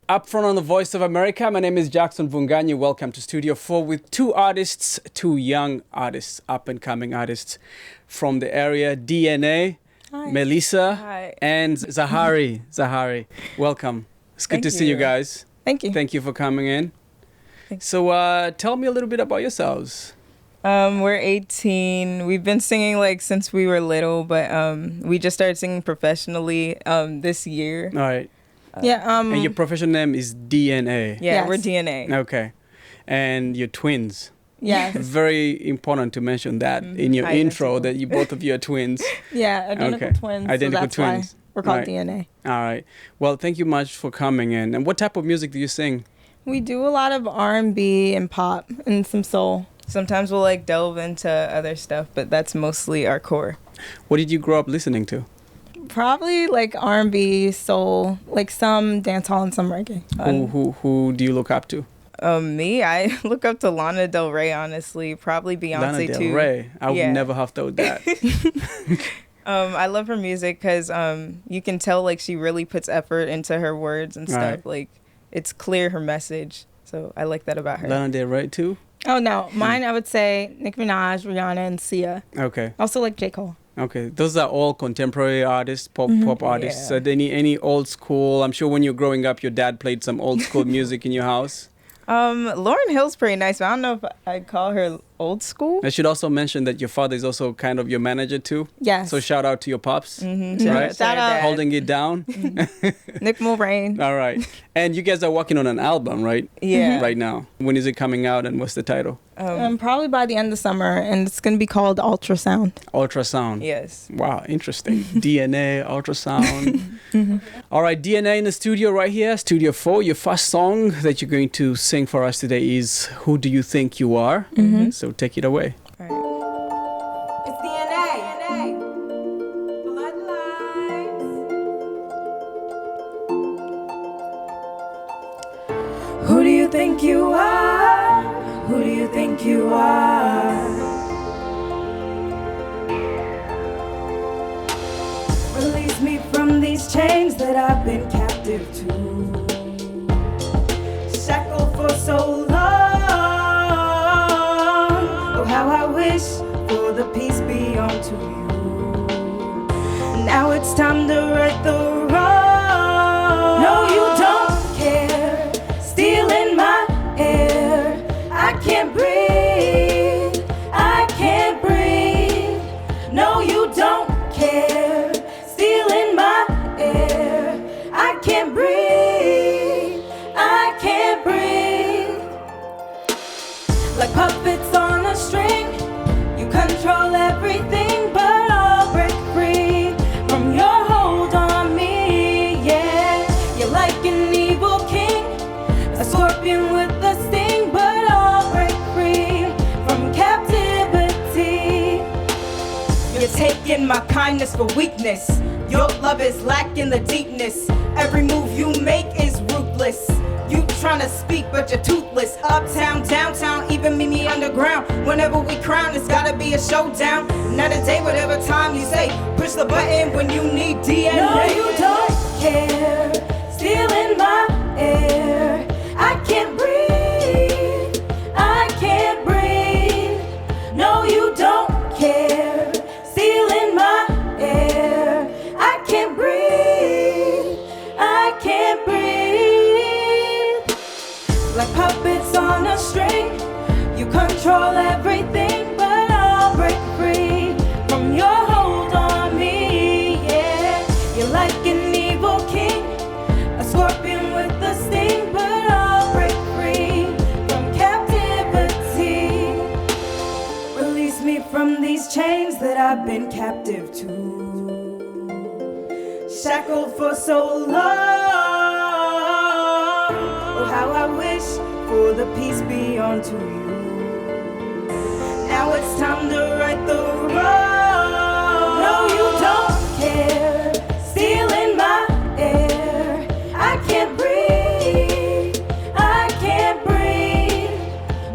Up front on the Voice of America, my name is Jackson Vunganyi. Welcome to Studio 4 with two artists, two young artists, up-and-coming artists from the area, DNA, Hi. Melissa, Hi. and Zahari. Zahari, welcome. It's good Thank to see you you. guys. Thank you. Thank you for coming in. Thanks. So tell me a little bit about yourselves. We're 18. We've been singing since we were little, but we just started singing professionally this year. All right. Yeah. And your professional name is DNA. Yeah, Yes. we're DNA. Okay. And you're twins. Yes. Very important to mention that in your intro Identical. that you both of you are twins. Yeah, identical Okay. twins. Identical so that's twins. why we're called Right. DNA. All right. Well, thank you much for coming in. And what type of music do you sing? We do a lot of R&B and pop and some soul. Sometimes we'll delve into other stuff, but that's mostly our core. What did you grow up listening to? Probably R&B, soul, some dance hall and some reggae. Who do you look up to? Me, I look up to Lana Del Rey, honestly. Probably Beyonce Lana Del too. Rey. I would Yeah. never have thought that. I love her music because you can tell she really puts effort into her words and stuff. Right. It's clear her message. So I like that about her. Lana Del Rey too? Oh, no. Mine, I would say Nicki Minaj, Rihanna, and Sia. Okay. Also J. Cole. Okay. Those are all contemporary artists, pop artists. Yeah. Any old school? I'm sure when you're growing up, your dad played some old school music in your house. Lauryn Hill's pretty nice, but I don't know if I'd call her old school. I should also mention that your father is also kind of your manager too. Yes. So shout out to your pops. Mm-hmm. Right. Shout out. Holding it down. Nick Mulrain. All right. And you guys are working on an album, right? Yeah. Right now. When is it coming out and what's the title? Probably by the end of summer, and it's going to be called Ultrasound. Ultrasound. Yes. Wow, interesting. DNA, ultrasound. All right, DNA in the studio right here, Studio 4. Your first song that you're going to sing for us today is Who Do You Think You Are? So take it away. All right. It's DNA. Bloodlines. Who do you think you are? Who do you think you are? Release me from these chains that I've been captive to. Shackled for so long. Oh, how I wish for the peace beyond to you. Now it's time to right the wrong. No, you don't care. Stealing my air. I can't breathe. I can't breathe. No, you don't care. Stealing my air. I can't breathe. I can't breathe. Like puppets on a string, you control everything, but I'll break free from your hold on me. Yeah, you're like an evil king, a scorpion with a sting, but I'll break free from captivity. You're taking my kindness for weakness. Your love is lacking the deepness. Every move you make is ruthless. You tryna speak, but you're toothless. Uptown, downtown, even meet me underground. Whenever we crown, it's gotta be a showdown. Not a day, whatever time you say. Push the button when you need DNA. No, you don't care. Stealing my air. I can't breathe. I can't breathe. No, you don't care. Stealing my air. I can't breathe. I can't breathe. Like puppets on a string, you control everything, but I'll break free from your hold on me. Yeah, you're like an evil king, a scorpion with a sting, but I'll break free from captivity. Release me from these chains that I've been captive to. Shackled for so long. Oh, how I wish for the peace beyond to you. Now it's time to right the wrong. No, you don't care. Stealing my air. I can't breathe. I can't breathe.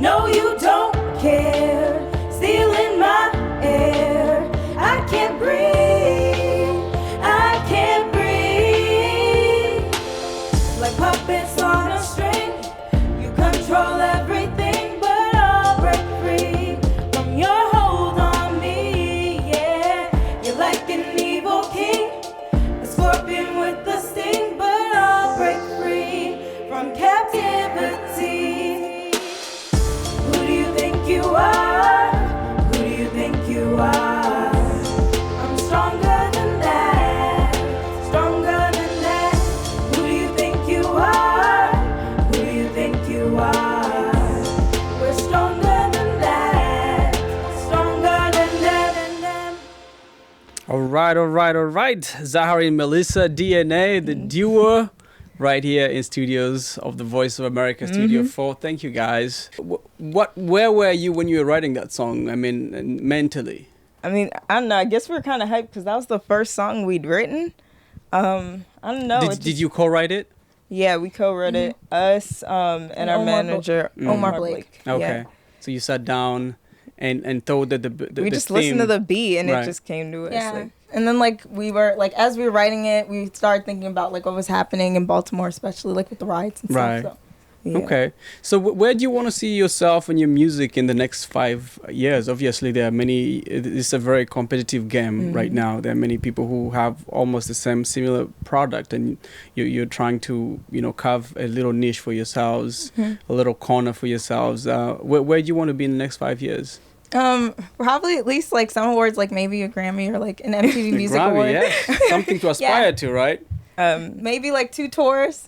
No, you don't care. Stealing my air. I can't breathe. I can't breathe. Like puppets on a string. You control everything, but I'll break free from your hold on me. Yeah, you're like an evil king, a scorpion with a sting, but I'll break free from captivity. Who do you think you are? Who do you think you are? I'm stronger than that, stronger than that. Who do you think you are? Who do you think you are? We're stronger than that, stronger than that, than them. All right. Zahari and Melissa, DNA, the duo, right here in studios of the Voice of America Studio 4. Thank you, guys. Where were you when you were writing that song? I mean, mentally. I mean, I don't know. I guess we're kind of hyped because that was the first song we'd written. I don't know. Did you co-write it? Yeah, we co-wrote it. Us and our Omar manager, Omar Blake. Okay. Yeah. So you sat down and thought that the We the just theme, listened to the beat and Right. it just came to us. Yeah. Like, And then like we were like as we were writing it, we started thinking about like what was happening in Baltimore, especially like with the riots and Right. stuff. yeah. Okay. So where do you want to see yourself and your music in the next 5 years? Obviously, there are many. It's a very competitive game right now. There are many people who have almost the similar product, and you're trying to carve a little niche for yourselves, a little corner for yourselves. Where do you want to be in the next 5 years? Probably at least like some awards, like maybe a Grammy or like an MTV Music Grammy, Award. yes. Something to aspire to, right? Maybe like two tours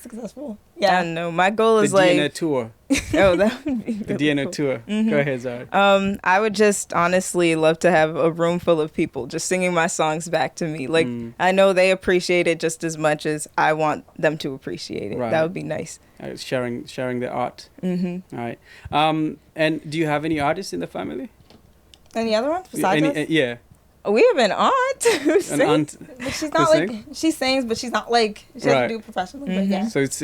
successful. I Yeah. don't know. My goal The is DNA like, tour. oh, that would be The really DNA cool. tour. Go ahead, Zara. I would just honestly love to have a room full of people just singing my songs back to me. Like, I know they appreciate it just as much as I want them to appreciate it. Right. That would be nice. Sharing the art. Mm-hmm. All right. And do you have any artists in the family? Any other ones besides us? Yeah. We have an aunt who An sings. aunt. But she's Who not like sings? she sings, but she's not like she Right. doesn't do it professionally. But yeah. So it's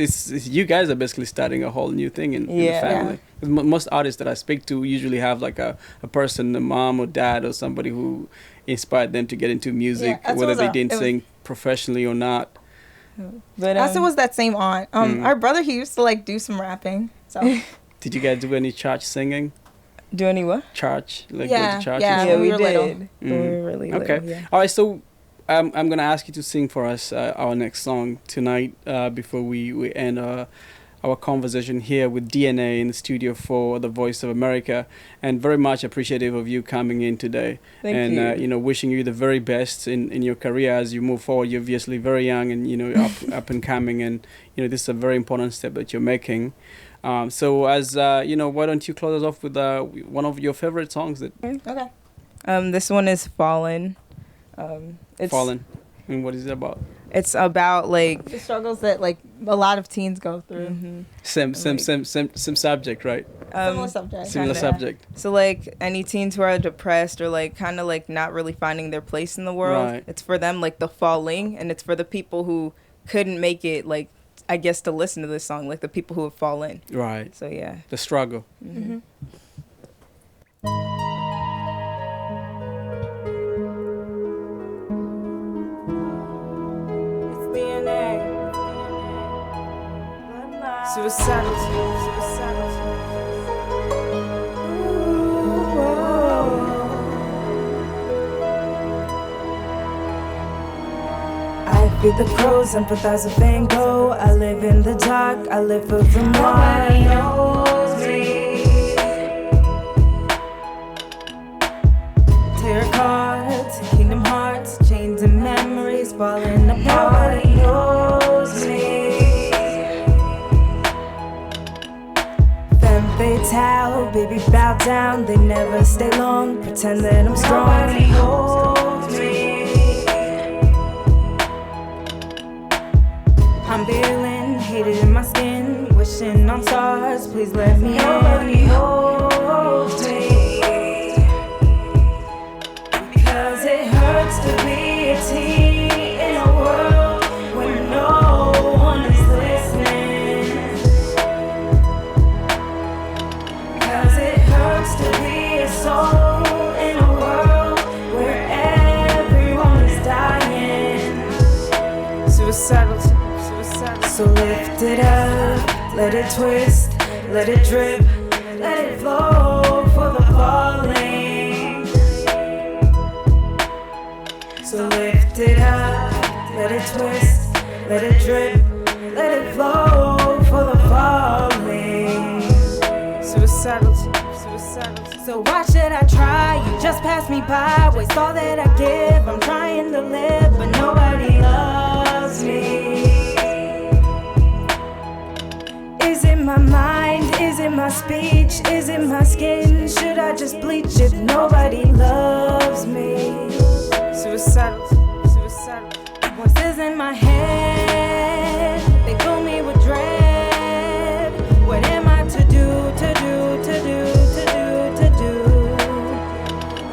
you guys are basically starting a whole new thing in the Yeah. family. 'Cause most artists that I speak to usually have like a person, a mom or dad or somebody who inspired them to get into music, that's whether what they it didn't was. sing professionally or not. But Also was that same aunt. Mm. Our brother, he used to like do some rapping. So Did you guys do any church singing? do any what? Church? Like Yeah, go to church? yeah. and Yeah, when we we were little. did. When Mm. we were really little. Okay. Yeah. All right, so I'm going to ask you to sing for us our next song tonight before we end our conversation here with DNA in the studio for the Voice of America. And very much appreciative of you coming in today. Thank and, you. wishing you the very best in your career as you move forward. You're obviously very young and, up and coming. And, this is a very important step that you're making. So as, why don't you close us off with one of your favorite songs that okay. This one is Fallen. It's Fallen. And what is it about? It's about like The struggles that like a lot of teens go through. Same subject, right? Similar subject. Similar Kinda. subject. So like any teens who are depressed or like kind of like not really finding their place in the world, Right. it's for them like the falling, and it's for the people who couldn't make it, like I guess, to listen to this song, like the people who have fallen. Right. So yeah. The struggle. Mm-hmm. It's DNA. Suicidal. I feed the crows, empathize with Van Gogh. I live in the dark, I live for Vermont. Nobody knows me. Tarot cards, Kingdom Hearts, chains and memories falling apart. Nobody knows me. Femme fatale, baby bow down. They never stay long, pretend that I'm strong. Nobody holds me. I'm feeling hated in my skin, wishing on stars, please let me in. Nobody holds me. Because it hurts to be a teen in a world where no one is listening. Because it hurts to be a soul in a world where everyone is dying. Suicidal. So lift it up, let it twist, let it drip, let it flow for the falling. So lift it up, let it twist, let it drip, let it flow for the falling. Suicidal, suicidal. So why should I try? You just pass me by, waste all that I give. I'm trying to live, but nobody loves me. Is it my mind? Is it my speech? Is it my skin? Should I just bleach if nobody loves me? Suicidal, suicidal. Voices in my head, they fill me with dread. What am I to do, to do, to do, to do, to do?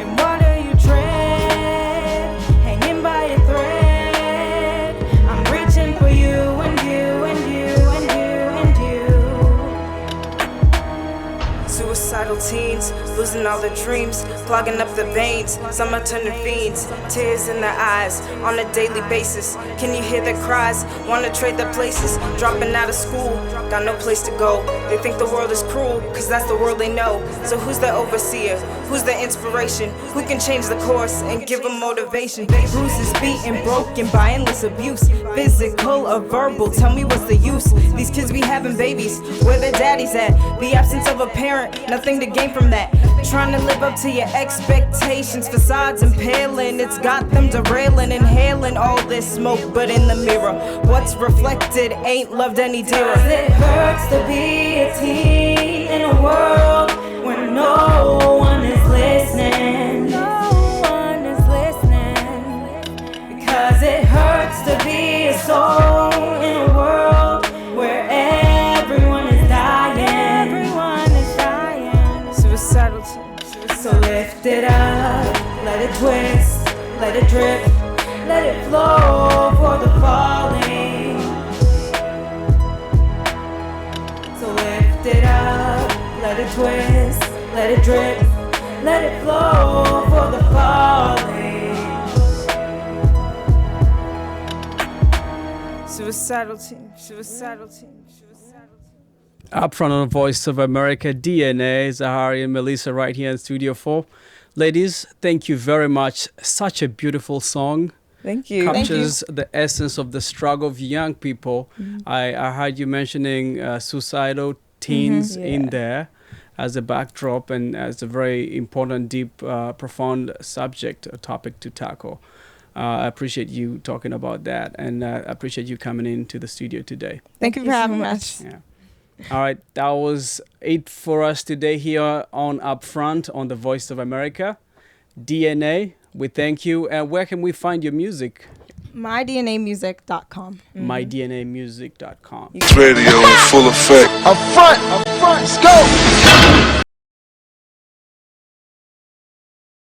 And what are you tread? Hanging by a thread. I'm reaching for you and you and you and you and you. Suicidal teens, losing all their dreams, clogging up the veins. Some are turning fiends, tears in their eyes on a daily basis. Can you hear their cries? Wanna trade their places, dropping out of school, got no place to go. They think the world is cruel, cause that's the world they know. So who's the overseer? Who's the inspiration? Who can change the course and give them motivation? Bruises, beaten, broken by endless abuse, physical or verbal, tell me what's the use? These kids be having babies, where their daddies at? The absence of a parent, nothing to gain from that. Trying to live up to your expectations, facades impaling. It's got them derailing, inhaling all this smoke, but in the mirror, what's reflected ain't loved any dearer. It hurts to be a teen in a world where no one is listening. No one is listening. Because it hurts to be a soul in a world where everyone is dying. Everyone is dying. Suicidal. So lift it up, let it twist, let it drip, let it flow for the falling. So lift it up, let it twist, let it drip, let it flow for the falling. Suicidal team, suicidal team, suicidal team. Up front on Voice of America, DNA, Zahari and Melissa right here in Studio 4. Ladies, thank you very much. Such a beautiful song. Thank you. Captures the essence of the struggle of young people. I heard you mentioning suicidal teens in there as a backdrop and as a very important, deep, profound subject, a topic to tackle. I appreciate you talking about that, and I appreciate you coming into the studio today. Thank you for having us. Yeah. All right, that was it for us today here on Upfront on the Voice of America. DNA, we thank you. And where can we find your music? MyDNAmusic.com. MyDNAmusic.com. Radio in full effect. Up front, let's go.